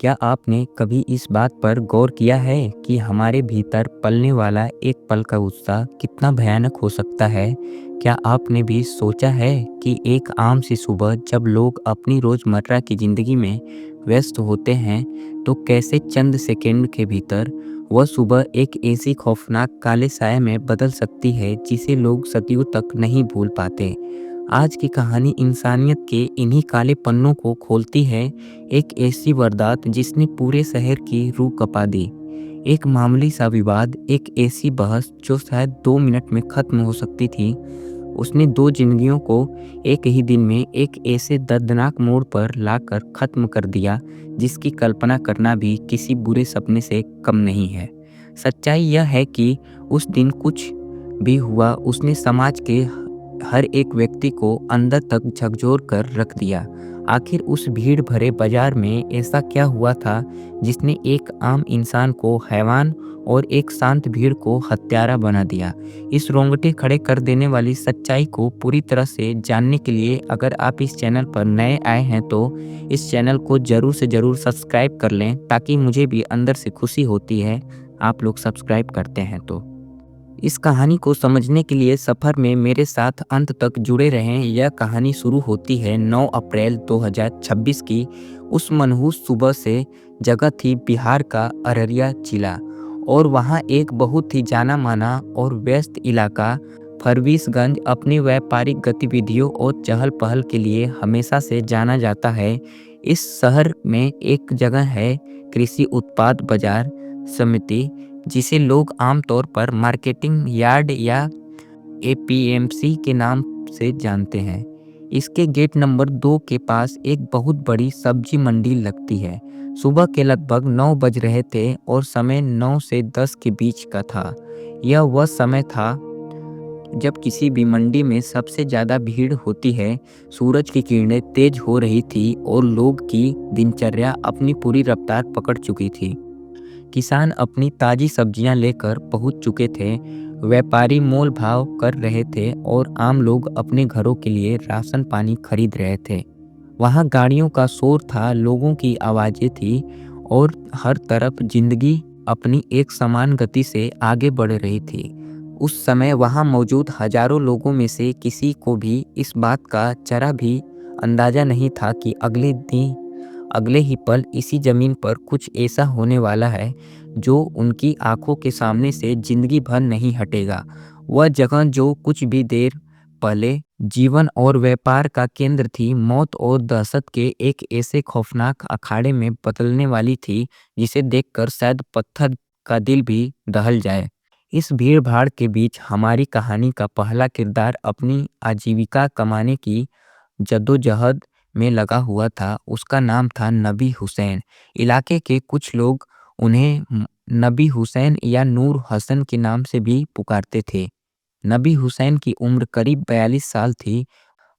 क्या आपने कभी इस बात पर गौर किया है कि हमारे भीतर पलने वाला एक पल का गुस्सा कितना भयानक हो सकता है? क्या आपने भी सोचा है कि एक आम सी सुबह जब लोग अपनी रोज़मर्रा की ज़िंदगी में व्यस्त होते हैं, तो कैसे चंद सेकंड के भीतर वह सुबह एक ऐसी खौफनाक काले साए में बदल सकती है जिसे लोग सदियों तक नहीं भूल पाते। आज की कहानी इंसानियत के इन्हीं काले पन्नों को खोलती है, एक ऐसी वारदात जिसने पूरे शहर की रूह कपा दी। एक मामूली सा विवाद, एक ऐसी बहस जो शायद 2 मिनट में खत्म हो सकती थी, उसने दो जिंदगियों को एक ही दिन में एक ऐसे दर्दनाक मोड़ पर लाकर खत्म कर दिया जिसकी कल्पना करना भी किसी बुरे सपने से कम नहीं है। सच्चाई यह है कि उस दिन कुछ भी हुआ, उसने समाज के हर एक व्यक्ति को अंदर तक झकझोर कर रख दिया। आखिर उस भीड़ भरे बाजार में ऐसा क्या हुआ था जिसने एक आम इंसान को हैवान और एक शांत भीड़ को हत्यारा बना दिया? इस रोंगटे खड़े कर देने वाली सच्चाई को पूरी तरह से जानने के लिए अगर आप इस चैनल पर नए आए हैं तो इस चैनल को ज़रूर से ज़रूर सब्सक्राइब कर लें, ताकि मुझे भी अंदर से खुशी होती है आप लोग सब्सक्राइब करते हैं तो। इस कहानी को समझने के लिए सफ़र में मेरे साथ अंत तक जुड़े रहें। यह कहानी शुरू होती है 9 अप्रैल 2026 की उस मनहूस सुबह से। जगह थी बिहार का अररिया जिला, और वहाँ एक बहुत ही जाना माना और व्यस्त इलाका फरबिसगंज अपनी व्यापारिक गतिविधियों और चहल पहल के लिए हमेशा से जाना जाता है। इस शहर में एक जगह है, कृषि उत्पाद बाजार समिति, जिसे लोग आमतौर पर मार्केटिंग यार्ड या एपीएमसी के नाम से जानते हैं। इसके गेट नंबर 2 के पास एक बहुत बड़ी सब्जी मंडी लगती है। सुबह के लगभग 9 बज रहे थे और समय 9 से 10 के बीच का था। यह वह समय था जब किसी भी मंडी में सबसे ज़्यादा भीड़ होती है। सूरज की किरणें तेज हो रही थी और लोग की दिनचर्या अपनी पूरी रफ्तार पकड़ चुकी थी। किसान अपनी ताजी सब्जियां लेकर पहुंच चुके थे, व्यापारी मोल भाव कर रहे थे और आम लोग अपने घरों के लिए राशन पानी खरीद रहे थे। वहां गाड़ियों का शोर था, लोगों की आवाज़ें थी और हर तरफ जिंदगी अपनी एक समान गति से आगे बढ़ रही थी। उस समय वहां मौजूद हजारों लोगों में से किसी को भी इस बात का जरा भी अंदाजा नहीं था कि अगले ही पल इसी जमीन पर कुछ ऐसा होने वाला है जो उनकी आंखों के सामने से जिंदगी भर नहीं हटेगा। वह जगह जो कुछ भी देर पहले जीवन और व्यापार का केंद्र थी, मौत और दहशत के एक ऐसे खौफनाक अखाड़े में बदलने वाली थी जिसे देखकर शायद पत्थर का दिल भी दहल जाए। इस भीड़ भाड़ के बीच हमारी कहानी का पहला किरदार अपनी आजीविका कमाने की जद्दोजहद में लगा हुआ था। उसका नाम था नबी हुसैन। इलाके के कुछ लोग उन्हें नबी हुसैन या नूर हसन के नाम से भी पुकारते थे। नबी हुसैन की उम्र करीब 42 साल थी।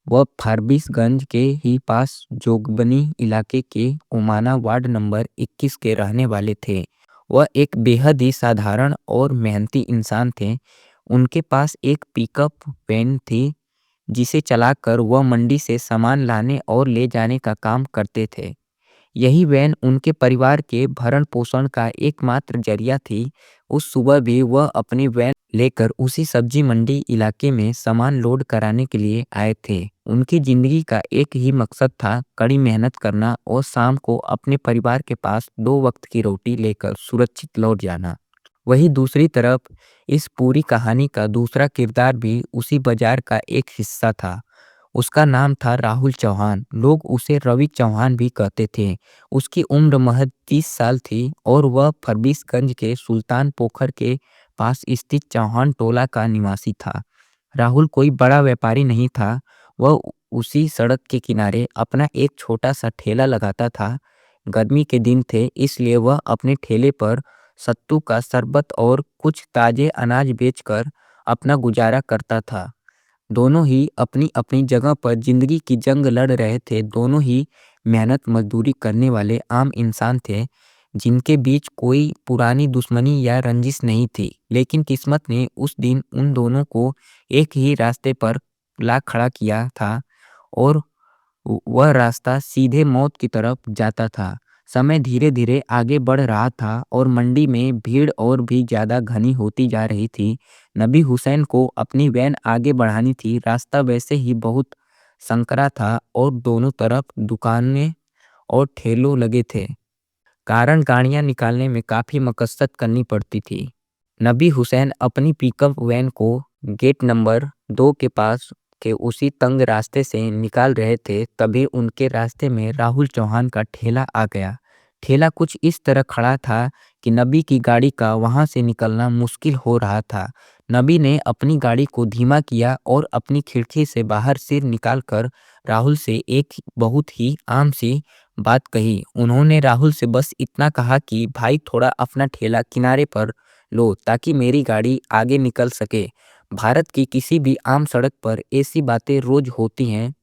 वह फारबिसगंज के ही पास जोगबनी इलाके के उमाना वार्ड नंबर 21 के रहने वाले थे। वह एक बेहद ही साधारण और मेहनती इंसान थे। उनके पास एक पिकअप वैन थी जिसे चलाकर वह मंडी से सामान लाने और ले जाने का काम करते थे। यही वैन उनके परिवार के भरण पोषण का एकमात्र जरिया थी। उस सुबह भी वह अपनी वैन लेकर उसी सब्जी मंडी इलाके में सामान लोड कराने के लिए आए थे। उनकी जिंदगी का एक ही मकसद था, कड़ी मेहनत करना और शाम को अपने परिवार के पास 2 वक्त की रोटी लेकर सुरक्षित लौट जाना। वहीं दूसरी तरफ इस पूरी कहानी का दूसरा किरदार भी उसी बाजार का एक हिस्सा था। उसका नाम था राहुल चौहान। लोग उसे रवि चौहान भी कहते थे। उसकी उम्र महज 30 साल थी और वह फरबिसगंज के सुल्तान पोखर के पास स्थित चौहान टोला का निवासी था। राहुल कोई बड़ा व्यापारी नहीं था। वह उसी सड़क के किनारे अपना एक छोटा सा ठेला लगाता था। गर्मी के दिन थे, इसलिए वह अपने ठेले पर सत्तू का शरबत और कुछ ताजे अनाज बेचकर अपना गुजारा करता था। दोनों ही अपनी अपनी जगह पर जिंदगी की जंग लड़ रहे थे। दोनों ही मेहनत मजदूरी करने वाले आम इंसान थे जिनके बीच कोई पुरानी दुश्मनी या रंजिश नहीं थी। लेकिन किस्मत ने उस दिन उन दोनों को एक ही रास्ते पर ला खड़ा किया था, और वह रास्ता सीधे मौत की तरफ जाता था। समय धीरे-धीरे आगे बढ़ रहा था और मंडी में भीड़ और भी ज़्यादा घनी होती जा रही थी। नबी हुसैन को अपनी वैन आगे बढ़ानी थी। रास्ता वैसे ही बहुत संकरा था और दोनों तरफ दुकानें और ठेलों लगे थे। कारण गाड़ियां निकालने में काफ़ी मकसद करनी पड़ती थी। नबी हुसैन अपनी पिकअप वैन को गेट नंबर 2 के पास के उसी तंग रास्ते से निकाल रहे थे, तभी उनके रास्ते में राहुल चौहान का ठेला आ गया। ठेला कुछ इस तरह खड़ा था कि नबी की गाड़ी का वहां से निकलना मुश्किल हो रहा था। नबी ने अपनी गाड़ी को धीमा किया और अपनी खिड़की से बाहर सिर निकालकर राहुल से एक बहुत ही आम सी बात कही। उन्होंने राहुल से बस इतना कहा कि भाई थोड़ा अपना ठेला किनारे पर लो ताकि मेरी गाड़ी आगे निकल सके। भारत की किसी भी आम सड़क पर ऐसी बातें रोज होती हैं।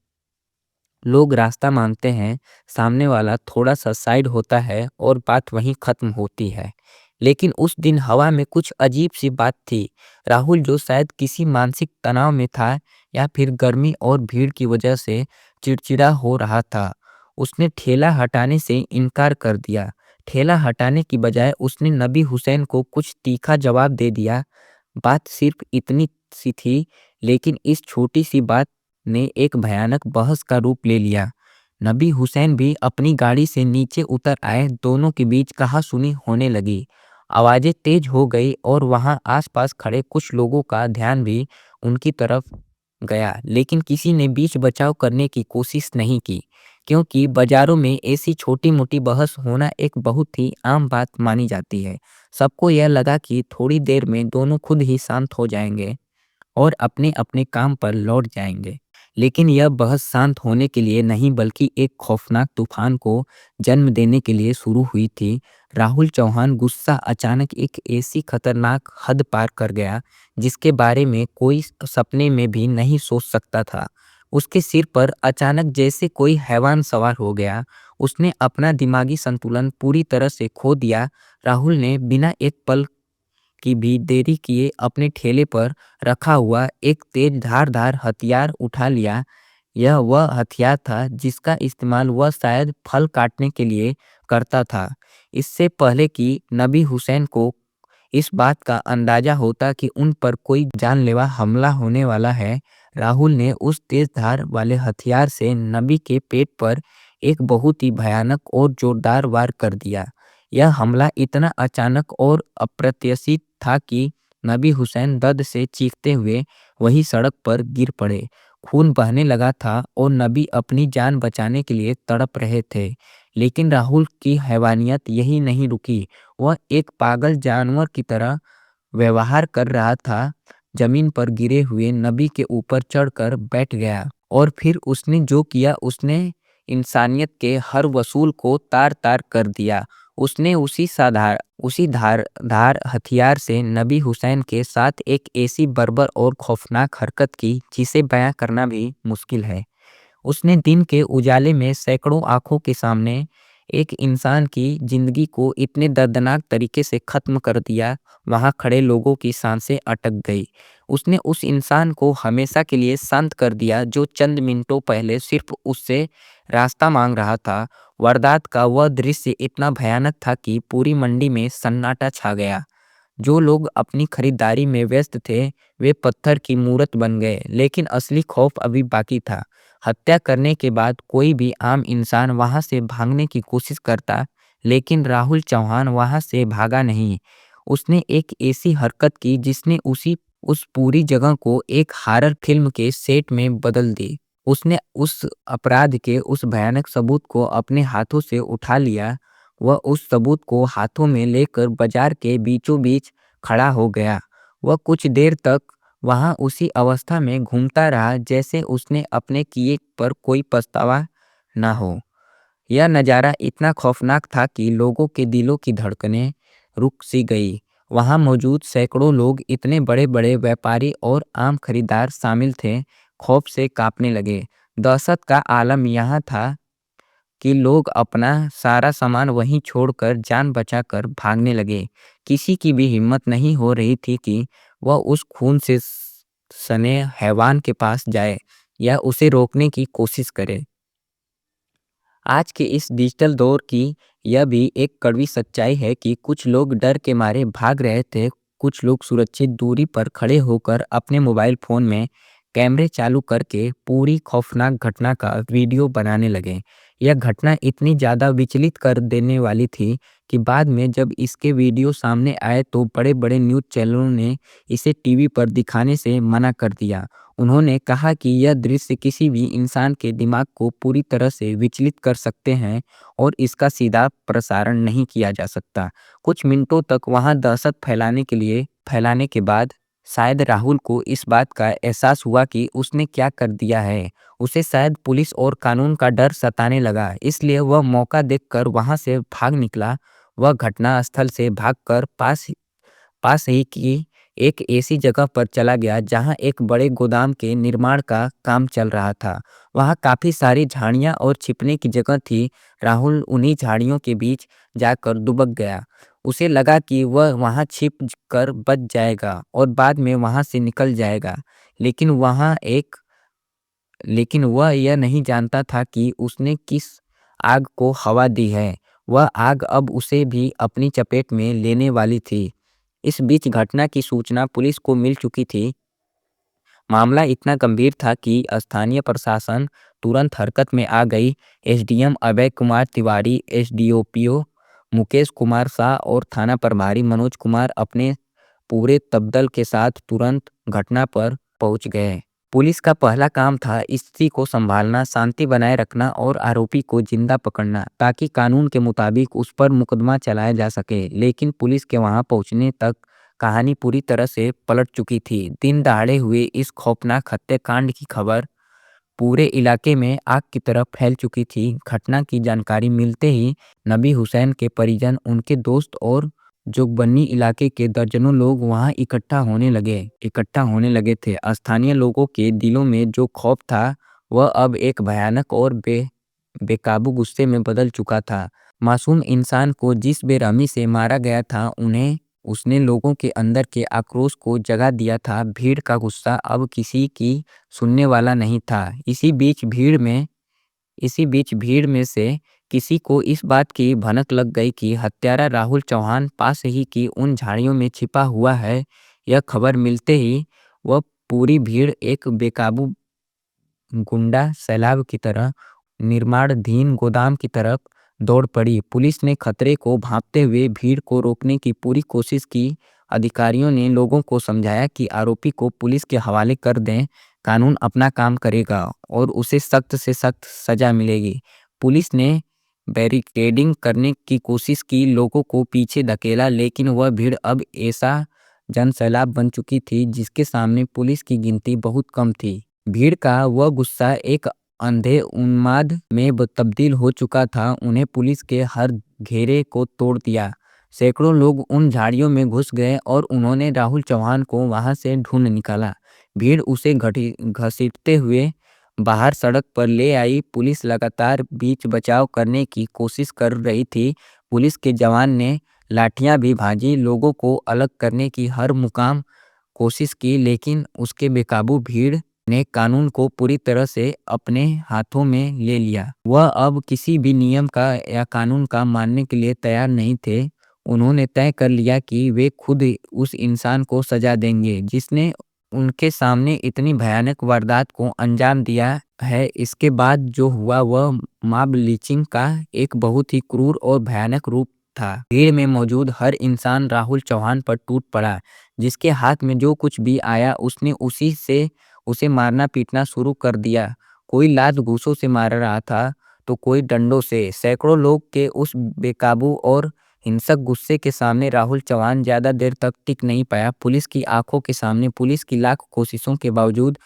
लोग रास्ता मांगते हैं, सामने वाला थोड़ा सा साइड होता है और बात वहीं खत्म होती है। लेकिन उस दिन हवा में कुछ अजीब सी बात थी। राहुल, जो शायद किसी मानसिक तनाव में था या फिर गर्मी और भीड़ की वजह से चिड़चिड़ा हो रहा था, उसने ठेला हटाने से इनकार कर दिया। ठेला हटाने की बजाय उसने नबी हुसैन को कुछ तीखा जवाब दे दिया। बात सिर्फ इतनी सी थी, लेकिन इस छोटी सी बात ने एक भयानक बहस का रूप ले लिया। नबी हुसैन भी अपनी गाड़ी से नीचे उतर आए। दोनों के बीच कहासुनी होने लगी। आवाजें तेज हो गई और वहां आसपास खड़े कुछ लोगों का ध्यान भी उनकी तरफ गया, लेकिन किसी ने बीच बचाव करने की कोशिश नहीं की, क्योंकि बाजारों में ऐसी छोटी-मोटी बहस होना एक बहुत ही आम बात मानी जाती है। सबको यह लगा कि थोड़ी देर में दोनों खुद ही शांत हो जाएंगे और अपने-अपने काम पर लौट जाएंगे। लेकिन यह बहस शांत होने के लिए नहीं, बल्कि एक खौफनाक तूफान को जन्म देने के लिए शुरू हुई थी। राहुल चौहान गुस्सा अचानक एक ऐसी खतरनाक हद पार कर गया जिसके बारे में कोई सपने में भी नहीं सोच सकता था। उसके सिर पर अचानक जैसे कोई हैवान सवार हो गया। उसने अपना दिमागी संतुलन पूरी तरह से खो दिया। राहुल ने बिना एक पल की भी देरी किए अपने ठेले पर रखा हुआ एक तेज धारदार हथियार उठा लिया। यह वह हथियार था जिसका इस्तेमाल वह शायद फल काटने के लिए करता था। इससे पहले कि नबी हुसैन को इस बात का अंदाजा होता कि उन पर कोई जानलेवा हमला होने वाला है, राहुल ने उस तेज धार वाले हथियार से नबी के पेट पर एक बहुत ही भयानक और जोरदार वार कर दिया। यह हमला इतना अचानक और अप्रत्याशित था कि नबी हुसैन दर्द से चीखते हुए वही सड़क पर गिर पड़े। खून बहने लगा था और नबी अपनी जान बचाने के लिए तड़प रहे थे। लेकिन राहुल की हैवानियत यही नहीं रुकी। वह एक पागल जानवर की तरह व्यवहार कर रहा था। जमीन पर गिरे हुए नबी के ऊपर चढ़कर बैठ गया और फिर उसने जो किया, उसने इंसानियत के हर वसूल को तार-तार कर दिया। उसने उसी धार हथियार से नबी हुसैन के साथ एक ऐसी बर्बर और खौफनाक हरकत की जिसे बयां करना भी मुश्किल है। उसने दिन के उजाले में सैकड़ों आंखों के सामने एक इंसान की जिंदगी को इतने दर्दनाक तरीके से खत्म कर दिया। वहां खड़े लोगों की सांसें अटक गई। उसने उस इंसान को हमेशा के लिए शांत कर दिया जो चंद मिनटों पहले सिर्फ उससे रास्ता मांग रहा था। वारदात का वह दृश्य इतना भयानक था कि पूरी मंडी में सन्नाटा छा गया। जो लोग अपनी खरीदारी में व्यस्त थे, वे पत्थर की मूरत बन गए, लेकिन असली खौफ अभी बाकी था। हत्या करने के बाद कोई भी आम इंसान वहां से भागने की कोशिश करता, लेकिन राहुल चौहान वहां से भागा नहीं। उसने एक ऐसी हरकत की जिसने उसी उस पूरी जगह को एक हॉरर फिल्म के सेट में बदल दी। उसने उस अपराध के उस भयानक सबूत को अपने हाथों से उठा लिया। वह उस सबूत को हाथों में लेकर बाजार के बीचों बीच खड़ा हो गया। वह कुछ देर तक वहां उसी अवस्था में घूमता रहा जैसे उसने अपने किए पर कोई पछतावा ना हो। यह नज़ारा इतना खौफनाक था कि लोगों के दिलों की धड़कनें रुक सी गई। वहां मौजूद सैकड़ों लोग, इतने बड़े बड़े व्यापारी और आम खरीदार शामिल थे, खौफ से कांपने लगे। दहशत का आलम यहाँ था कि लोग अपना सारा सामान वहीं छोड़कर जान बचाकर भागने लगे। किसी की भी हिम्मत नहीं हो रही थी कि वह उस खून से सने हैवान के पास जाए या उसे रोकने की कोशिश करे। आज के इस डिजिटल दौर की यह भी एक कड़वी सच्चाई है कि कुछ लोग डर के मारे भाग रहे थे, कुछ लोग सुरक्षित दूरी पर खड़े होकर अपने मोबाइल फ़ोन में कैमरे चालू करके पूरी खौफनाक घटना का वीडियो बनाने लगे। यह घटना इतनी ज़्यादा विचलित कर देने वाली थी कि बाद में जब इसके वीडियो सामने आए तो बड़े-बड़े न्यूज़ चैनलों ने इसे टीवी पर दिखाने से मना कर दिया। उन्होंने कहा कि यह दृश्य किसी भी इंसान के दिमाग को पूरी तरह से विचलित कर सकते हैं और इसका सीधा प्रसारण नहीं किया जा सकता। कुछ मिनटों तक वहां दहशत फैलाने के बाद शायद राहुल को इस बात का एहसास हुआ कि उसने क्या कर दिया है। उसे शायद पुलिस और कानून का डर सताने लगा, इसलिए वह मौका देखकर वहां से भाग निकला। वह घटना स्थल से भागकर पास ही की एक ऐसी जगह पर चला गया जहां एक बड़े गोदाम के निर्माण का काम चल रहा था। वहां काफी सारी झाड़ियां और छिपने की जगह थी। राहुल उन्हीं झाड़ियों के बीच जाकर दुबक गया। उसे लगा कि वह वहां छिप कर बच जाएगा और बाद में वहां से निकल जाएगा। लेकिन लेकिन वह यह नहीं जानता था कि उसने किस आग को हवा दी है। वह आग अब उसे भी अपनी चपेट में लेने वाली थी। इस बीच घटना की सूचना पुलिस को मिल चुकी थी। मामला इतना गंभीर था कि स्थानीय प्रशासन तुरंत हरकत में आ गई। एसडीएम अभय कुमार तिवारी, एसडीओपीओ मुकेश कुमार शाह और थाना प्रभारी मनोज कुमार अपने पूरे तबदल के साथ तुरंत घटना पर पहुंच गए। पुलिस का पहला काम था स्थिति को संभालना, शांति बनाए रखना और आरोपी को जिंदा पकड़ना ताकि कानून के मुताबिक उस पर मुकदमा चलाया जा सके। लेकिन पुलिस के वहां पहुंचने तक कहानी पूरी तरह से पलट चुकी थी। दिन दहाड़े हुए इस खौफनाक हत्याकांड की खबर पूरे इलाके में आग की तरह फैल चुकी थी। घटना की जानकारी मिलते ही नबी हुसैन के परिजन, उनके दोस्त और जोगबनी इलाके के दर्जनों लोग वहां इकट्ठा होने लगे थे। स्थानीय लोगों के दिलों में जो खौफ था वह अब एक भयानक और बेकाबू गुस्से में बदल चुका था। मासूम इंसान को जिस बेरहमी से मारा गया था, उन्हें उसने लोगों के अंदर के आक्रोश को जगा दिया था। भीड़ का गुस्सा अब किसी की सुनने वाला नहीं था। इसी बीच भीड़ में से किसी को इस बात की भनक लग गई कि हत्यारा राहुल चौहान पास ही की उन झाड़ियों में छिपा हुआ है। यह खबर मिलते ही वह पूरी भीड़ एक बेकाबू गुंडा सैलाब की तरह निर्माणाधीन गोदाम की तरफ दौड़ पड़ी। पुलिस ने खतरे को भांपते हुए भीड़ को रोकने की पूरी कोशिश की। अधिकारियों ने लोगों को समझाया कि आरोपी को पुलिस के हवाले कर दें, कानून अपना काम करेगा और उसे सख्त से सख्त सजा मिलेगी। पुलिस ने बैरिकेडिंग करने की कोशिश की, लोगों को पीछे धकेला, लेकिन वह भीड़ अब ऐसा जनसैलाब बन चुकी थी जिसके सामने पुलिस की गिनती बहुत कम थी। भीड़ का वह गुस्सा एक अंधे उन्माद में तब्दील हो चुका था। उन्हें पुलिस के हर घेरे को तोड़ दिया। सैकड़ों लोग उन झाड़ियों में घुस गए और उन्होंने राहुल चौहान को वहां से ढूंढ निकाला। भीड़ उसे घसीटते हुए बाहर सड़क पर ले आई। पुलिस लगातार बीच बचाव करने की कोशिश कर रही थी। पुलिस के जवान ने लाठियां भी भांजी, लोगों को अलग करने की हर मुकाम कोशिश की, लेकिन उसके बेकाबू भीड़ ने कानून को पूरी तरह से अपने हाथों में ले लिया। वह अब किसी भी नियम का या कानून का मानने के लिए तैयार नहीं थे। उन्होंने तय कर लिया कि वे खुद उस इंसान को सजा देंगे जिसने उनके सामने इतनी भयानक वारदात को अंजाम दिया है। इसके बाद जो हुआ वह मॉब लिंचिंग का एक बहुत ही क्रूर और भयानक रूप था। भीड़ में मौजूद हर इंसान राहुल चौहान पर टूट पड़ा। जिसके हाथ में जो कुछ भी आया उसने उसी से उसे मारना पीटना शुरू कर दिया। कोई लात घूंसों से मार रहा था तो कोई डंडों से। सैकड़ों लोग के उस बेकाबू और हिंसक गुस्से के सामने राहुल चौहान ज्यादा देर तक टिक नहीं पाया। पुलिस की आंखों के सामने, पुलिस की लाख कोशिशों के बावजूद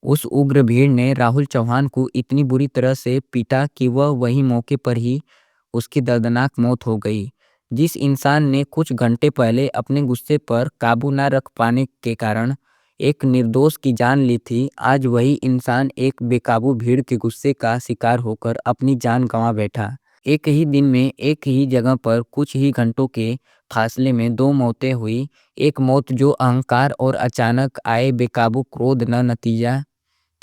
उस उग्र भीड़ ने राहुल चौहान को इतनी बुरी तरह से पीटा कि वह वही मौके पर ही उसकी दर्दनाक मौत हो गई। जिस इंसान ने कुछ घंटे पहले अपने गुस्से पर काबू न रख पाने के कारण एक निर्दोष की जान ली थी, आज वही इंसान एक बेकाबू भीड़ के गुस्से का शिकार होकर अपनी जान गंवा बैठा। एक ही दिन में एक ही जगह पर कुछ ही घंटों के फासले में दो मौतें हुई। एक मौत जो अहंकार और अचानक आए बेकाबू क्रोध न नतीजा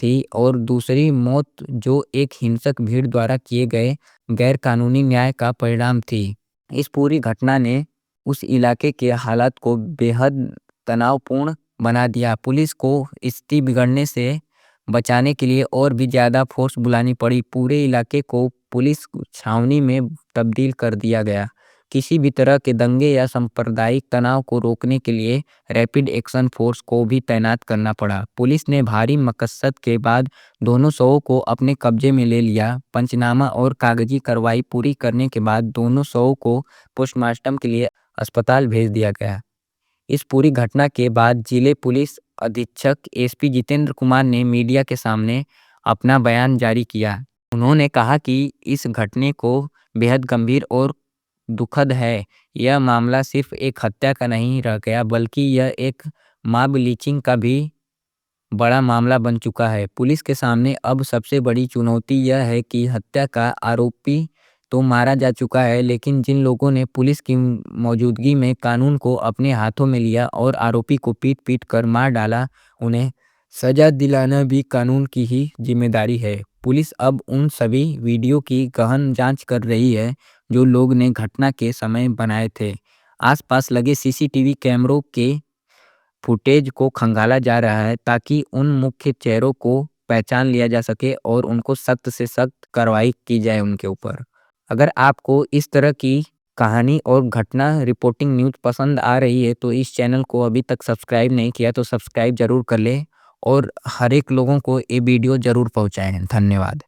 थी और दूसरी मौत जो एक हिंसक भीड़ द्वारा किए गए गैर कानूनी न्याय का परिणाम थी। इस पूरी घटना ने उस इलाके के हालात को बेहद तनावपूर्ण बना दिया। पुलिस को स्थिति बिगड़ने से बचाने के लिए और भी ज़्यादा फोर्स बुलानी पड़ी। पूरे इलाके को पुलिस छावनी में तब्दील कर दिया गया। किसी भी तरह के दंगे या सांप्रदायिक तनाव को रोकने के लिए रैपिड एक्शन फोर्स को भी तैनात करना पड़ा। पुलिस ने भारी मकसद के बाद दोनों शवों को अपने कब्जे में ले लिया। पंचनामा और कागजी कार्रवाई पूरी करने के बाद दोनों शवों को पोस्टमार्टम के लिए अस्पताल भेज दिया गया। इस पूरी घटना के बाद जिले पुलिस अधीक्षक एसपी जितेंद्र कुमार ने मीडिया के सामने अपना बयान जारी किया। उन्होंने कहा कि इस घटने को बेहद गंभीर और दुखद है। यह मामला सिर्फ एक हत्या का नहीं रह गया, बल्कि यह एक मॉब लिंचिंग का भी बड़ा मामला बन चुका है। पुलिस के सामने अब सबसे बड़ी चुनौती यह है कि हत्या का आरोपी तो मारा जा चुका है, लेकिन जिन लोगों ने पुलिस की मौजूदगी में कानून को अपने हाथों में लिया और आरोपी को पीट-पीट कर मार डाला, उन्हें सजा दिलाना भी कानून की ही जिम्मेदारी है। पुलिस अब उन सभी वीडियो की गहन जांच कर रही है जो लोग ने घटना के समय बनाए थे। आसपास लगे सीसीटीवी कैमरों के फुटेज को खंगाला जा रहा है ताकि उन मुख्य चेहरों को पहचान लिया जा सके और उनको सख्त से सख्त कार्रवाई की जाए उनके ऊपर। अगर आपको इस तरह की कहानी और घटना रिपोर्टिंग न्यूज़ पसंद आ रही है तो इस चैनल को अभी तक सब्सक्राइब नहीं किया तो सब्सक्राइब ज़रूर कर लें और हर एक लोगों को ये वीडियो ज़रूर पहुँचाएँ। धन्यवाद।